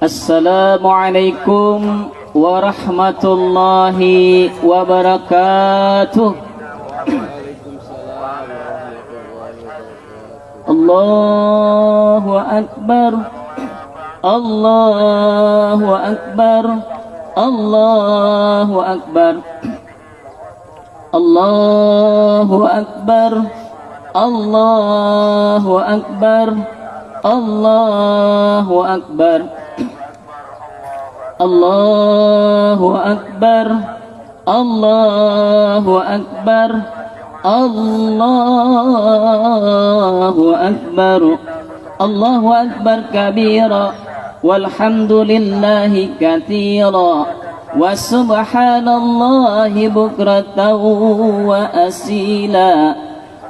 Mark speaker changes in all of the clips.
Speaker 1: Assalamualaikum warahmatullahi wabarakatuh. Allahu Akbar, Allahu Akbar, Allahu Akbar, Allahu Akbar, Allahu Akbar, Allahu Akbar, Allahu Akbar, Allahu Akbar, Allahu Akbar, Allahu Akbar kabira, walhamdulillahi katsira, wa subhanallahi bukratan wa asila.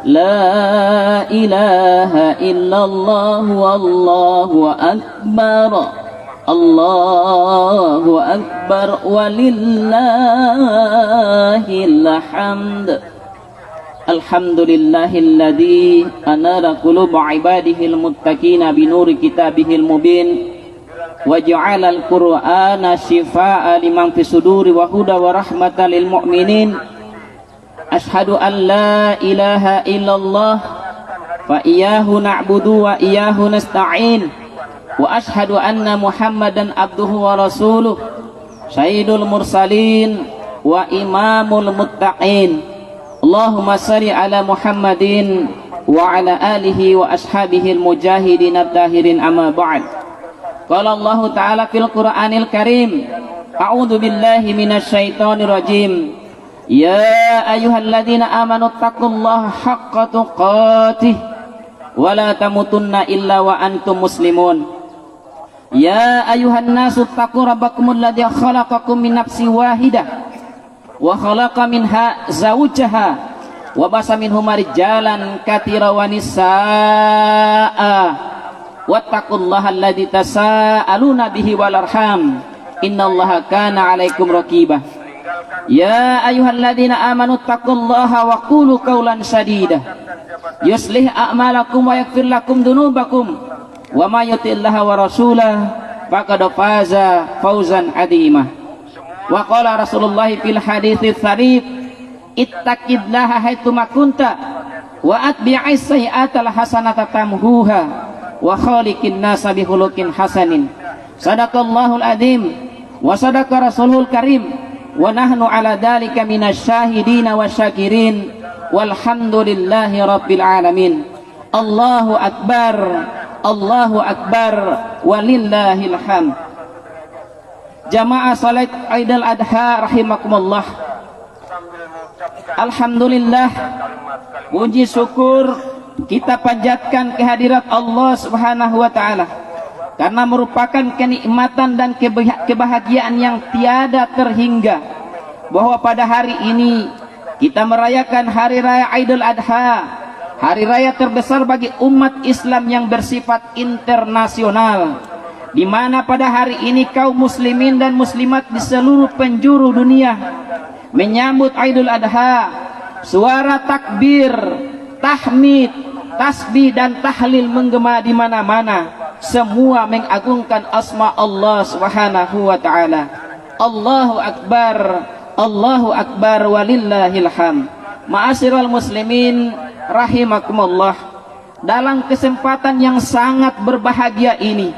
Speaker 1: La ilaha illallah wallahu akbar, Allahu akbar walillahil hamd. Alhamdulillahilladzi anara quluba ibadihil muttaqina binuri kitabihil mubin wa ja'alal qur'ana shifaa'a liman fis suduri wa huda wa rahmatan lil mu'minin. Ashhadu an la ilaha illallah wa iyyahu na'budu wa iyyahu nasta'in wa ashhadu anna Muhammadan abduhu wa rasuluh sayyidul mursalin wa imamul muttaqin. Allahumma shalli ala Muhammadin wa ala alihi wa ashabihil mujahidin at-tahirin, amma ba'd. Qala Allah ta'ala fil Qur'anil Karim, a'udzu billahi minasy syaithanir rajim. Ya ayyuhalladzina amanu taqullaha haqqa tuqatih wa la tamutunna illa wa antum muslimun. Ya ayyuhan nasu taqu rabbakumul ladzi khalaqakum min nafsin wahidah wa khalaqa minha zawjaha wa basa minhuma rijalan katsiran wa nisaa wattaqullaha alladzi tasaaluna bihi wal arham innallaha kana 'alaikum raqibah. Ya ayyuhalladzina amanu taqullaha wa qulu qawlan sadida yuslih a'malakum wa yaghfir lakum dzunubakum wa may yuti'illaha wa rasulahu faqad faza fawzan 'azima. Wa qala Rasulullah fil haditsis tsarif, ittaqillaha haitsu ma kunta wa atbi'is sayyi'atal hasanata tamhuha wa khaliqin nasa bi khuluqin hasanin. Sadaqallahul azim wa sadaqa rasulul karim wa nahnu ala dzalika minasy syahidin wasyakirin walhamdulillahi rabbil alamin. Allahu akbar, Allahu akbar walillahil hamd. Jamaah salat Idul Adha rahimakumullah. Alhamdulillah, puji syukur kita panjatkan kehadirat Allah Subhanahu wa taala karena merupakan kenikmatan dan kebahagiaan yang tiada terhingga bahwa pada hari ini kita merayakan hari raya Idul Adha, hari raya terbesar bagi umat Islam yang bersifat internasional, di mana pada hari ini kaum muslimin dan muslimat di seluruh penjuru dunia menyambut Idul Adha. Suara takbir, tahmid, tasbih dan tahlil menggema di mana-mana, semua mengagungkan asma Allah Subhanahu wa taala. Allahu akbar, Allahu akbar walillahil hamd. Ma'asyiral muslimin rahimakumullah, dalam kesempatan yang sangat berbahagia ini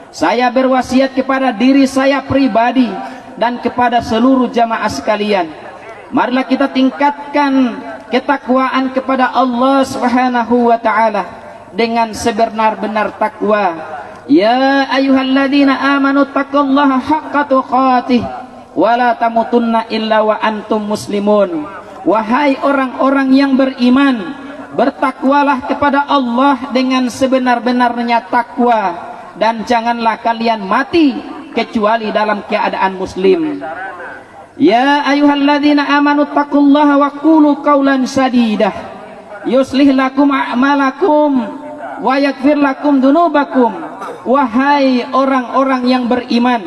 Speaker 1: saya berwasiat kepada diri saya pribadi dan kepada seluruh jamaah sekalian, marilah kita tingkatkan ketakwaan kepada Allah Subhanahu wa taala dengan sebenar-benar takwa. Ya ayyuhalladzina amanu taqullaha haqqa tuqatih wa la tamutunna illa wa antum muslimun. Wahai orang-orang yang beriman, bertakwalah kepada Allah dengan sebenar-benarnya takwa, dan janganlah kalian mati kecuali dalam keadaan muslim. Ya ayyuhalladzina amanu taqullaha wa qulu qawlan sadidah yuslih lakum a'malakum wa yaghfir lakum dzunubakum. Wahai orang-orang yang beriman,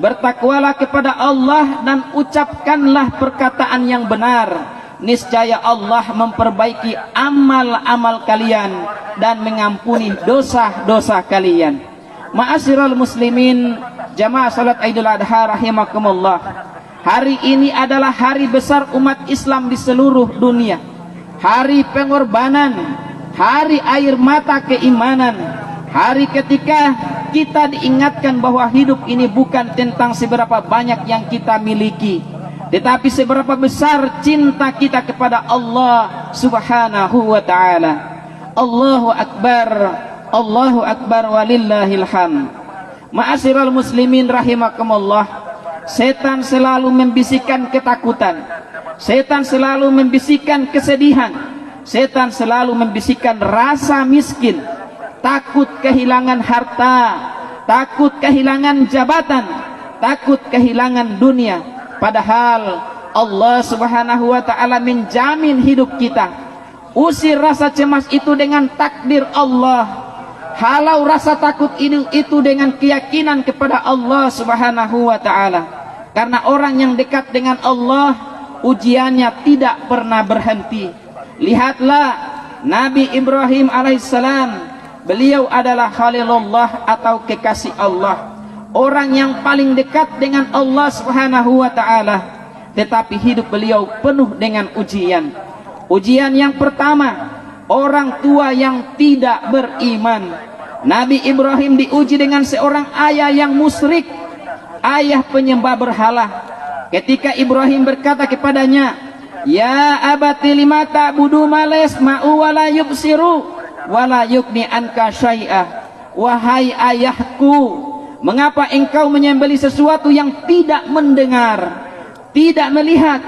Speaker 1: bertakwalah kepada Allah dan ucapkanlah perkataan yang benar. Niscaya Allah memperbaiki amal-amal kalian dan mengampuni dosa-dosa kalian. Ma'asyiral muslimin Jamaah salat Idul Adha rahimakumullah. Hari ini adalah hari besar umat Islam di seluruh dunia. Hari pengorbanan, hari air mata keimanan, hari ketika kita diingatkan bahwa hidup ini bukan tentang seberapa banyak yang kita miliki, tetapi seberapa besar cinta kita kepada Allah Subhanahu wa ta'ala. Allahu Akbar, Allahu Akbar walillahil hamd. Ma'asyiral muslimin rahimakumullah. Setan selalu membisikkan ketakutan, setan selalu membisikkan kesedihan, setan selalu membisikkan rasa miskin, takut kehilangan harta, takut kehilangan jabatan, takut kehilangan dunia. Padahal Allah Subhanahu wa ta'ala menjamin hidup kita. Usir rasa cemas itu dengan takdir Allah. Halau rasa takut itu dengan keyakinan kepada Allah Subhanahu wa ta'ala. Karena orang yang dekat dengan Allah, ujiannya tidak pernah berhenti. Lihatlah Nabi Ibrahim alaihissalam, beliau adalah Khalilullah atau kekasih Allah, orang yang paling dekat dengan Allah Subhanahu wa ta'ala. Tetapi hidup beliau penuh dengan ujian. Ujian yang pertama, orang tua yang tidak beriman. Nabi Ibrahim diuji dengan seorang ayah yang musyrik, ayah penyembah berhala. Ketika Ibrahim berkata kepadanya, "Ya abati lima ta'budu ma la yasma'u wa la yubsiru wa la yughni anka syai'ah." Wahai ayahku, mengapa engkau menyembelih sesuatu yang tidak mendengar, tidak melihat,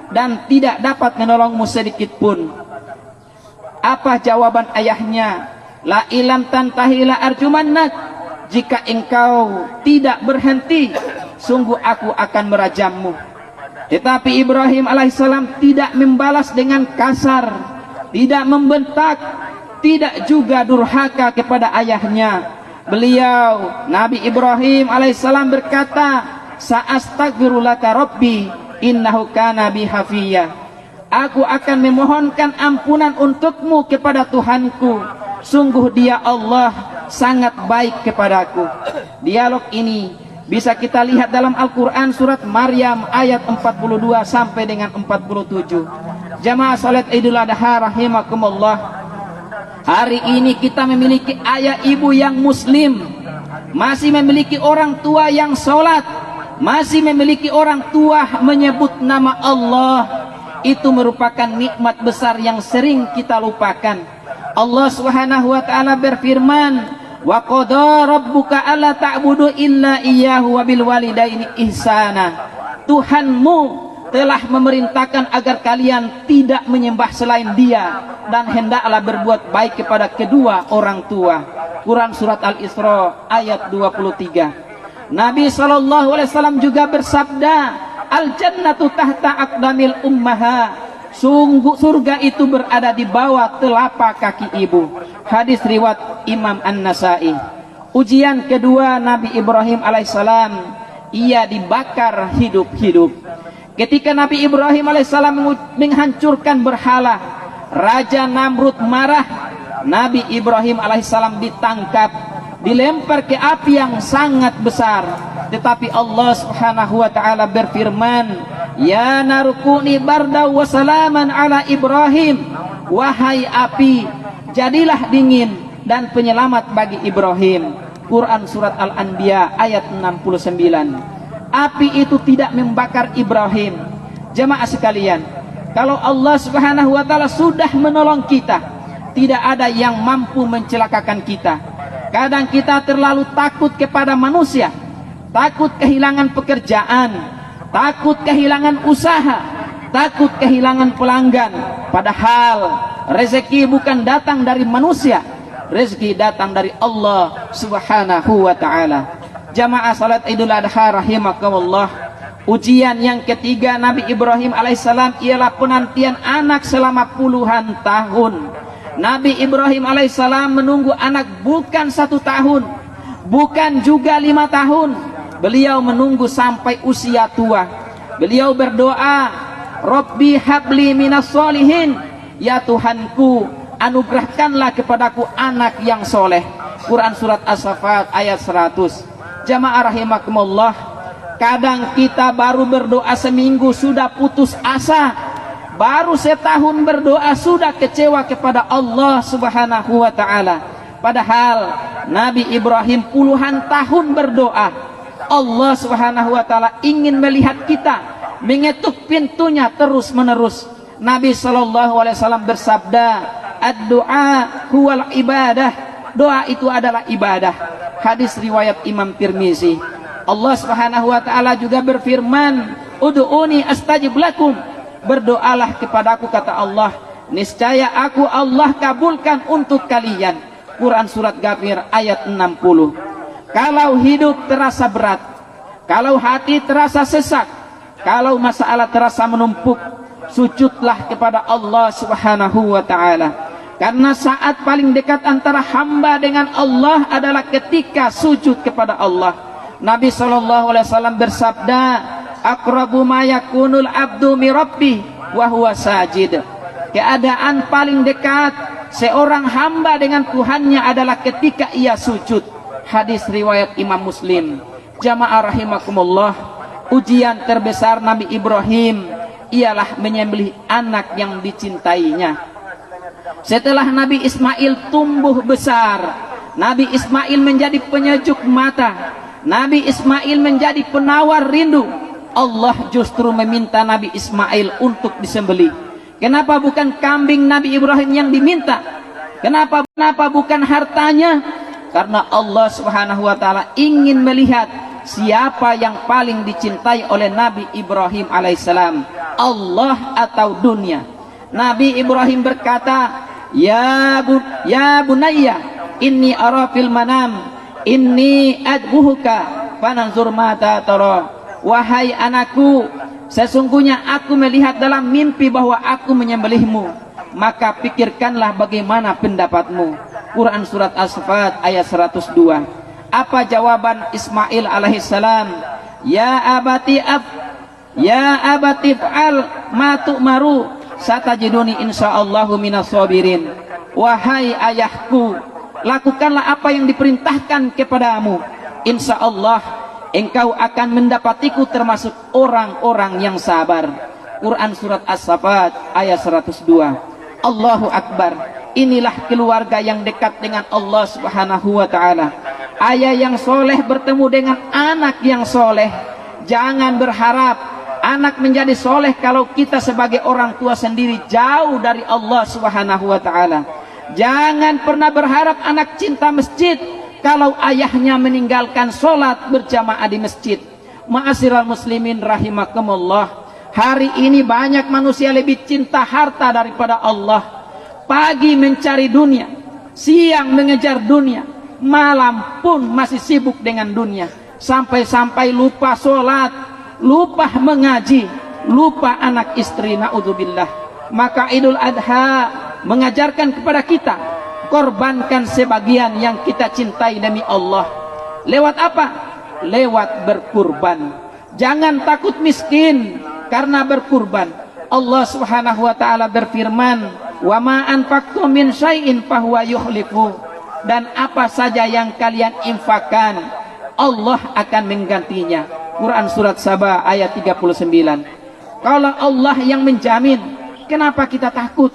Speaker 1: dan tidak dapat menolongmu sedikit pun? Apa jawaban ayahnya? La ilam tantahi la arjumannak. Jika engkau tidak berhenti, sungguh aku akan merajammu. Tetapi Ibrahim alaihissalam tidak membalas dengan kasar, tidak membentak, tidak juga durhaka kepada ayahnya. Beliau, Nabi Ibrahim alaihissalam berkata, "Sa'astaghfirulaka rabbi innahu kana bi hafiyya." Aku akan memohonkan ampunan untukmu kepada Tuhanku. Sungguh dia Allah sangat baik kepadaku. Dialog ini bisa kita lihat dalam Al-Quran surat Maryam ayat 42 sampai dengan 47. Jamaah salat Idul Adha rahimakumullah. Hari ini kita memiliki ayah ibu yang muslim, masih memiliki orang tua yang sholat, masih memiliki orang tua menyebut nama Allah. Itu merupakan nikmat besar yang sering kita lupakan. Allah Subhanahu wa ta'ala berfirman, "Wa qada rabbuka alla ta'budu illa iyyahu wa bil walidaini ihsana." Tuhanmu telah memerintahkan agar kalian tidak menyembah selain Dia dan hendaklah berbuat baik kepada kedua orang tua. Quran surat Al-Isra ayat 23. Nabi SAW juga bersabda, "Al-jannatu tahta aqdamil ummaha." Sungguh surga itu berada di bawah telapak kaki ibu. Hadis riwayat Imam An-Nasai. Ujian kedua Nabi Ibrahim alaihissalam, ia dibakar hidup-hidup. Ketika Nabi Ibrahim alaihissalam menghancurkan berhala, Raja Namrud marah. Nabi Ibrahim alaihissalam ditangkap, dilempar ke api yang sangat besar. Tetapi Allah Subhanahu wa ta'ala berfirman, "Ya narukuni barda wa salaman ala Ibrahim." Wahai api, jadilah dingin dan penyelamat bagi Ibrahim. Quran surat Al-Anbiya ayat 69. Api itu tidak membakar Ibrahim. Jemaah sekalian, kalau Allah Subhanahu wa ta'ala sudah menolong kita, tidak ada yang mampu mencelakakan kita. Kadang kita terlalu takut kepada manusia, takut kehilangan pekerjaan, takut kehilangan usaha, takut kehilangan pelanggan. Padahal rezeki bukan datang dari manusia, rezeki datang dari Allah Subhanahu wa ta'ala. Jamaah salat Idul Adha rahimakumullah. Ujian yang ketiga Nabi Ibrahim alaihissalam ialah penantian anak selama puluhan tahun. Nabi Ibrahim alaihissalam menunggu anak bukan 1 tahun, bukan juga 5 tahun. Beliau menunggu sampai usia tua. Beliau berdoa, "Rabbi habli minas solihin." Ya Tuhanku, anugerahkanlah kepadaku anak yang soleh. Quran surat As-Saffat ayat 100. Jamaah rahimakumullah, kadang kita baru berdoa seminggu sudah putus asa, baru setahun berdoa sudah kecewa kepada Allah Subhanahu wa ta'ala. Padahal Nabi Ibrahim puluhan tahun berdoa. Allah Subhanahu wa ta'ala ingin melihat kita, mengetuk pintunya terus menerus. Nabi SAW bersabda, ad-du'a huwal ibadah, doa itu adalah ibadah. Hadis riwayat Imam Tirmizi. Allah Subhanahu wa ta'ala juga berfirman, ud'uni astajib lakum, berdoalah kepadaku kata Allah, niscaya aku Allah kabulkan untuk kalian. Quran surat Ghafir ayat 60. Kalau hidup terasa berat, kalau hati terasa sesak, kalau masalah terasa menumpuk, sujudlah kepada Allah Subhanahu wa ta'ala. Karena saat paling dekat antara hamba dengan Allah adalah ketika sujud kepada Allah. Nabi SAW bersabda, aqrabu ma yakunul abdu mi rabbih wa huwa sajid. Keadaan paling dekat seorang hamba dengan Tuhannya adalah ketika ia sujud. Hadis riwayat Imam Muslim. Jamaah rahimakumullah, ujian terbesar Nabi Ibrahim ialah menyembelih anak yang dicintainya. Setelah Nabi Ismail tumbuh besar, Nabi Ismail menjadi penyejuk mata, Nabi Ismail menjadi penawar rindu, Allah justru meminta Nabi Ismail untuk disembelih. Kenapa bukan kambing Nabi Ibrahim yang diminta? Kenapa bukan hartanya? Karena Allah Subhanahu wa ta'ala ingin melihat siapa yang paling dicintai oleh Nabi Ibrahim alaihissalam, Allah atau dunia. Nabi Ibrahim berkata, ya bunayya inni ara fil manam inni adbuhuka fananzur mata tara. Wahai anakku, sesungguhnya aku melihat dalam mimpi bahwa aku menyembelihmu, maka pikirkanlah bagaimana pendapatmu. Quran surat As-Saffat ayat 102. Apa jawaban Ismail alaihissalam? Ya abati fa'al ma tu'maru satajiduni insyaallahu minas sabirin. Wahai ayahku, lakukanlah apa yang diperintahkan kepadamu, insyaallah engkau akan mendapatiku termasuk orang-orang yang sabar. Quran surat As-Saffat ayat 102. Allahu Akbar. Inilah keluarga yang dekat dengan Allah Subhanahu wa ta'ala. Ayah yang soleh bertemu dengan anak yang soleh. Jangan berharap anak menjadi soleh kalau kita sebagai orang tua sendiri jauh dari Allah Subhanahu wa ta'ala. Jangan pernah berharap anak cinta masjid kalau ayahnya meninggalkan sholat berjamaah di masjid. Ma'asyiral muslimin rahimakumullah, hari ini banyak manusia lebih cinta harta daripada Allah. Pagi mencari dunia, siang mengejar dunia, malam pun masih sibuk dengan dunia, sampai-sampai lupa sholat, lupa mengaji, lupa anak istri, na'udzubillah. Maka Idul Adha mengajarkan kepada kita, korbankan sebagian yang kita cintai demi Allah. Lewat apa? Lewat berkurban. Jangan takut miskin karena berkurban. Allah Subhanahu wa ta'ala berfirman, wa ma anfaqtum min syai'in fahuwa yukhlifu. Dan apa saja yang kalian infakkan, Allah akan menggantinya. Quran surat Saba ayat 39. Kalau Allah yang menjamin, kenapa kita takut?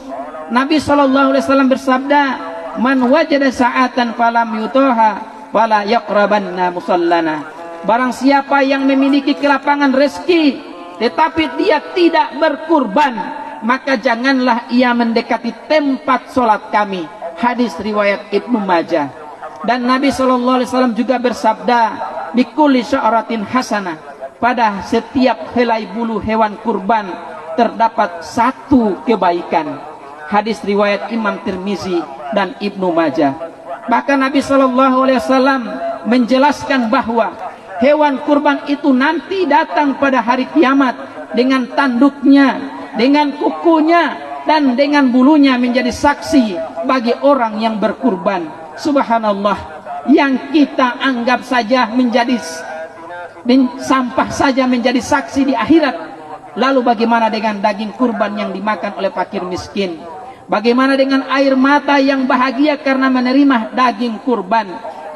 Speaker 1: Nabi SAW bersabda, man wajada sa'atan falam yutoha fala yaqrabanna musallana. Barang siapa yang memiliki kelapangan rezeki tetapi dia tidak berkurban, maka janganlah ia mendekati tempat sholat kami. Hadis riwayat Ibnu Majah. Dan Nabi SAW juga bersabda, bikulli sya'ratin hasanah, pada setiap helai bulu hewan kurban terdapat satu kebaikan. Hadis riwayat Imam Tirmizi dan Ibnu Majah. Bahkan Nabi SAW menjelaskan bahwa hewan kurban itu nanti datang pada hari kiamat dengan tanduknya, dengan kukunya, dan dengan bulunya menjadi saksi bagi orang yang berkurban. Subhanallah, yang kita anggap saja menjadi sampah saja menjadi saksi di akhirat. Lalu bagaimana dengan daging kurban yang dimakan oleh fakir miskin? Bagaimana dengan air mata yang bahagia karena menerima daging kurban?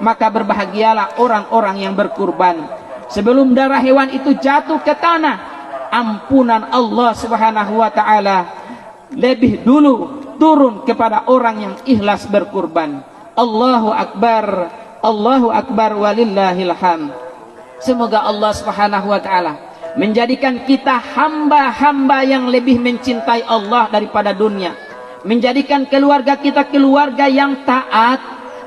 Speaker 2: maka berbahagialah orang-orang yang berkurban. Sebelum darah hewan itu jatuh ke tanah, ampunan Allah Subhanahu wa taala lebih dulu turun kepada orang yang ikhlas berkurban. Allahu akbar walillahil hamd. Semoga Allah Subhanahu wa taala menjadikan kita hamba-hamba yang lebih mencintai Allah daripada dunia, menjadikan keluarga kita keluarga yang taat,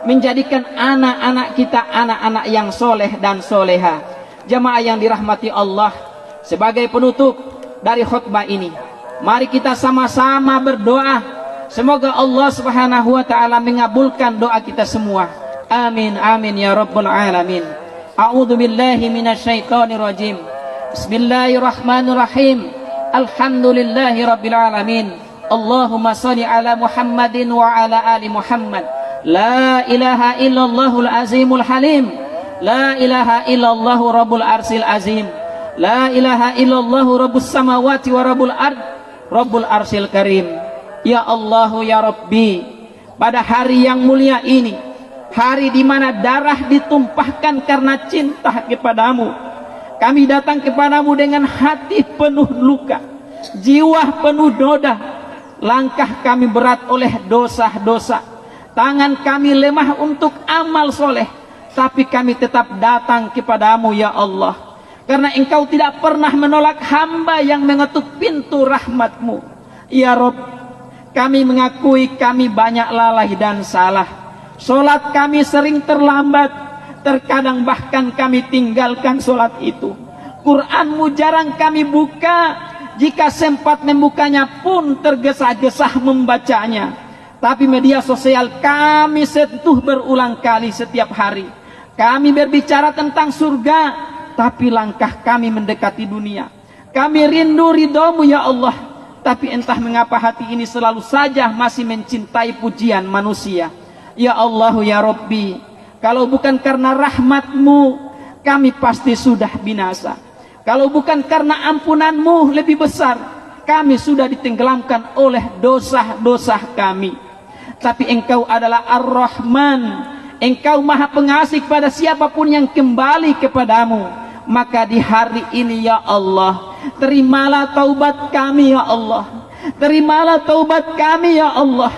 Speaker 2: menjadikan anak-anak kita anak-anak yang soleh dan soleha. Jamaah yang dirahmati Allah, sebagai penutup dari khutbah ini, mari kita sama-sama berdoa semoga Allah Subhanahu wa taala mengabulkan doa kita semua. Amin amin ya rabbal alamin. A'udzu billahi minasyaitonir rajim. Bismillahirrahmanirrahim. Alhamdulillahi rabbil alamin. Allahumma shalli ala Muhammadin wa ala ali Muhammad. La ilaha illallahul azimul halim. La ilaha illallahu rabbul arsil azim. La ilaha illallahu rabbus samawati wa rabbul ard rabbul arsil karim. Ya Allahu ya Rabbi, pada hari yang mulia ini, hari di mana darah ditumpahkan karena cinta kepadamu, kami datang kepadamu dengan hati penuh luka, jiwa penuh noda. Langkah kami berat oleh dosa-dosa, tangan kami lemah untuk amal soleh, tapi kami tetap datang kepadamu ya Allah, karena engkau tidak pernah menolak hamba yang mengetuk pintu rahmatmu. Ya Rob, kami mengakui kami banyak lalai dan salah. Solat kami sering terlambat, terkadang bahkan kami tinggalkan solat itu. Quranmu jarang kami buka, jika sempat membukanya pun tergesa-gesa membacanya. Tapi media sosial kami sentuh berulang kali setiap hari. Kami berbicara tentang surga, tapi langkah kami mendekati dunia. Kami rindu ridhomu ya Allah, tapi entah mengapa hati ini selalu saja masih mencintai pujian manusia. Ya Allah ya Rabbi, kalau bukan karena rahmatmu, kami pasti sudah binasa. Kalau bukan karena ampunanmu lebih besar, kami sudah ditenggelamkan oleh dosa-dosa kami. Tapi engkau adalah Ar-Rahman, engkau maha pengasih pada siapapun yang kembali kepadamu. Maka di hari ini ya Allah, terimalah taubat kami ya Allah, terimalah taubat kami ya Allah,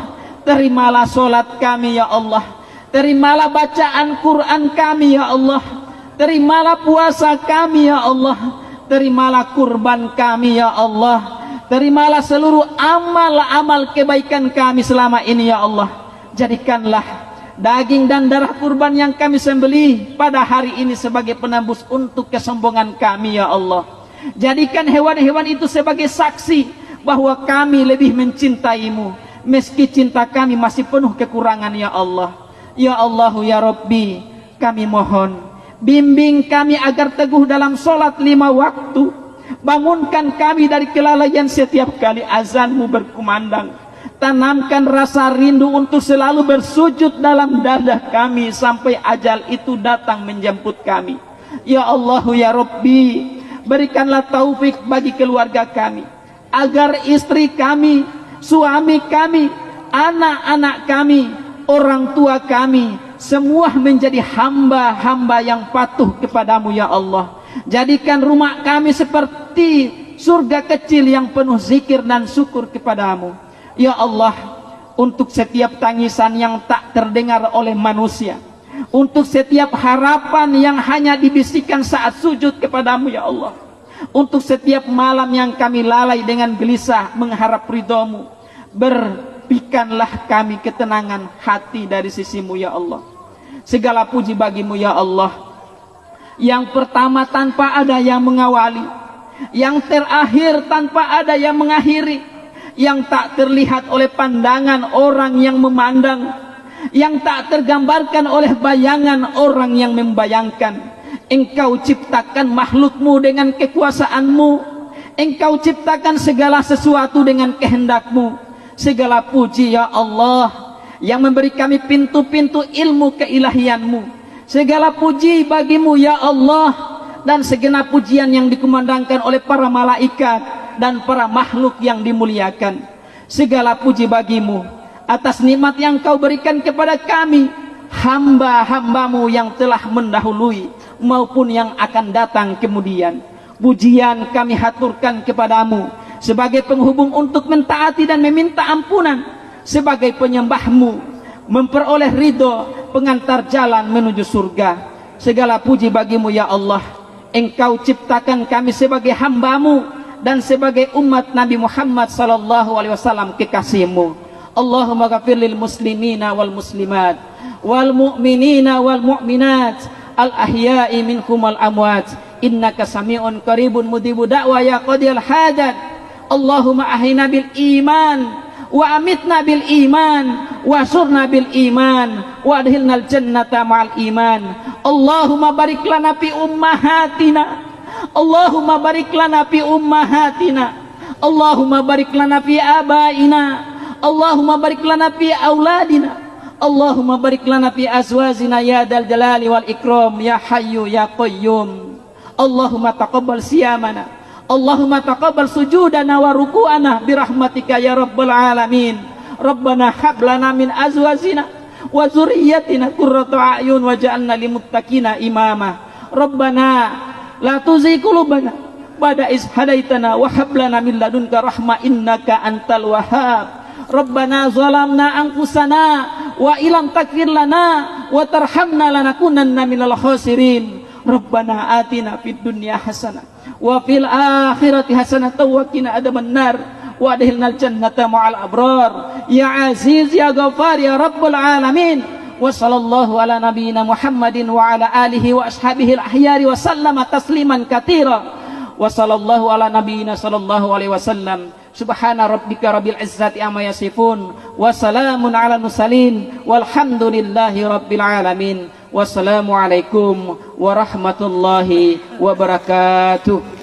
Speaker 2: terimalah solat kami ya Allah, terimalah bacaan Quran kami ya Allah, terimalah puasa kami ya Allah, terimalah kurban kami ya Allah, terimalah seluruh amal-amal kebaikan kami selama ini ya Allah. Jadikanlah daging dan darah kurban yang kami sembelih pada hari ini sebagai penembus untuk kesombongan kami ya Allah. Jadikan hewan-hewan itu sebagai saksi bahwa kami lebih mencintaimu, meski cinta kami masih penuh kekurangan ya Allah. Ya Allah ya Rabbi, kami mohon bimbing kami agar teguh dalam solat 5 waktu. Bangunkan kami dari kelalaian setiap kali azanmu berkumandang. Tanamkan rasa rindu untuk selalu bersujud dalam dada kami sampai ajal itu datang menjemput kami. Ya Allah ya Rabbi, berikanlah taufik bagi keluarga kami, agar istri kami, suami kami, anak-anak kami, orang tua kami, semua menjadi hamba-hamba yang patuh kepadamu ya Allah. Jadikan rumah kami seperti surga kecil yang penuh zikir dan syukur kepadamu. Ya Allah, untuk setiap tangisan yang tak terdengar oleh manusia, untuk setiap harapan yang hanya dibisikkan saat sujud kepadamu ya Allah, untuk setiap malam yang kami lalai dengan gelisah mengharap ridhomu, berikanlah kami ketenangan hati dari sisimu ya Allah. Segala puji bagimu ya Allah, yang pertama tanpa ada yang mengawali, yang terakhir tanpa ada yang mengakhiri, yang tak terlihat oleh pandangan orang yang memandang, yang tak tergambarkan oleh bayangan orang yang membayangkan. Engkau ciptakan makhlukmu dengan kekuasaanmu, engkau ciptakan segala sesuatu dengan kehendakmu. Segala puji ya Allah, yang memberi kami pintu-pintu ilmu keilahianmu. Segala puji bagimu ya Allah, dan segenap pujian yang dikumandangkan oleh para malaikat dan para makhluk yang dimuliakan. Segala puji bagimu atas nikmat yang kau berikan kepada kami, hamba-hambamu yang telah mendahului maupun yang akan datang kemudian. Pujian kami haturkan kepadamu sebagai penghubung untuk mentaati dan meminta ampunan, sebagai penyembahmu, memperoleh ridho, pengantar jalan menuju surga. Segala puji bagimu ya Allah. Engkau ciptakan kami sebagai hambamu dan sebagai umat Nabi Muhammad sallallahu alaihi wasallam kekasihmu. Allahumma ghafir lil muslimina wal muslimat wal mu'minina wal mu'minat al ahya'i minhum wal amwat innaka sami'un qaribun mujibu da'wa ya qadiyal hajat. Allahumma ahina bil iman wa amitna bil iman wa surna bil iman wa adhilna al jannata ma'al iman. Allahumma barik lana fi ummahatina, Allahumma barik lana fi ummahatina, Allahumma barik lana fi abaina, Allahumma barik lana fi auladina, Allahumma barik lana fi azwajina ya dal jalali wal ikram ya hayyu ya qayyum. Allahumma taqabbal siyamana, Allahumma taqabbal sujudana wa ruku'ana birahmatika ya rabbal alamin. Rabbana hab lana min azwajina wa dzurriyyatina qurrata a'yun waj'alna lil muttaqina imama. Rabbana la tuzigh qulubana ba'da iz hadaitana wa hab lana min ladunka rahmah innaka antal wahhab. Rabbana zalamna anfusana wa illam taghfir lana wa tarhamna lanakunanna minal khasirin. Rabbana atina fid dunya hasanah wa fil akhirati hasanah wa qina adzabannar wa adkhilnal jannata ma'al abrar ya aziz ya ghafar ya rabbul alamin. Wa sallallahu ala nabiyyina Muhammadin wa ala alihi wa ashabihi al-ahyari wa sallama tasliman katsira. Wa sallallahu ala nabiyyina sallallahu alaihi wasallam. Subhana rabbika rabbil izzati amma yasifun wa salamun ala mursalin walhamdulillahi rabbil alamin. Wassalamualaikum warahmatullahi wabarakatuh.